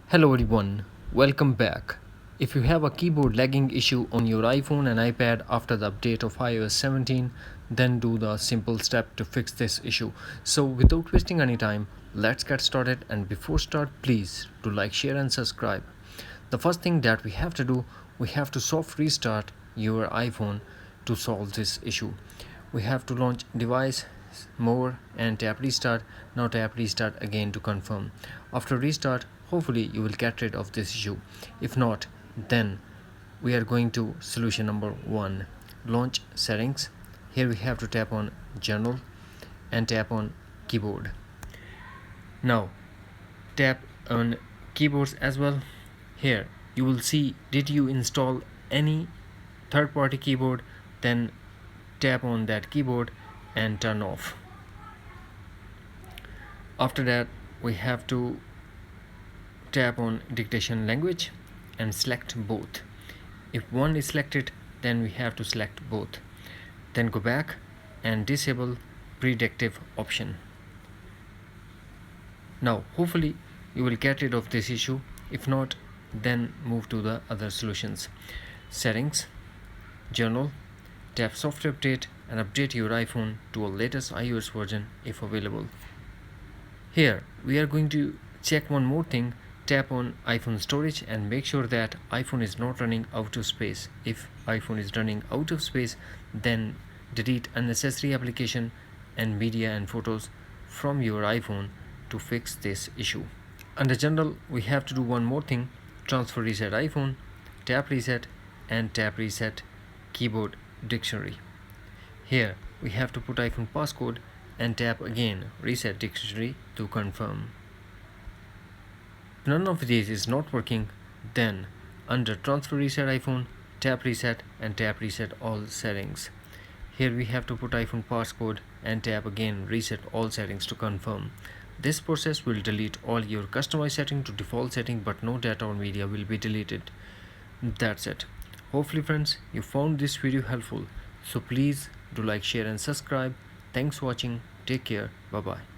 Hello everyone, welcome back. If you have a keyboard lagging issue on your iPhone and iPad after the update of iOS 17, then do the simple step to fix this issue. So without wasting any time, let's get started, and before start please do like, share and subscribe. The first thing that we have to do, we have to soft restart your iPhone to solve this issue. We have to launch device, more, and tap restart. Now tap restart again to confirm. After restart, hopefully you will get rid of this issue. If not, then we are going to solution number 1, launch settings. Here we have to tap on general and tap on keyboard. Now tap on keyboards as well. Here you will see, did you install any third-party keyboard? Then tap on that keyboard and turn off. After that, we have to tap on dictation language and select both. If one is selected, then we have to select both. Then go back and disable predictive option. Now hopefully you will get rid of this issue. If not, then move to the other solutions. Settings, general, tap software update and update your iPhone to a latest iOS version if available. Here we are going to check one more thing. Tap on iPhone storage and make sure that iPhone is not running out of space. If iPhone is running out of space, then delete unnecessary application and media and photos from your iPhone to fix this issue. Under general, we have to do one more thing. Transfer reset iPhone, tap reset and tap reset keyboard dictionary. Here we have to put iPhone passcode and tap again reset dictionary to confirm. If none of these is not working, then under transfer reset iPhone, tap reset and tap reset all settings. Here we have to put iPhone passcode and tap again reset all settings to confirm. This process will delete all your customized setting to default setting, but no data or media will be deleted. That's it. Hopefully friends, you found this video helpful. So please do like, share and subscribe. Thanks for watching. Take care. Bye bye.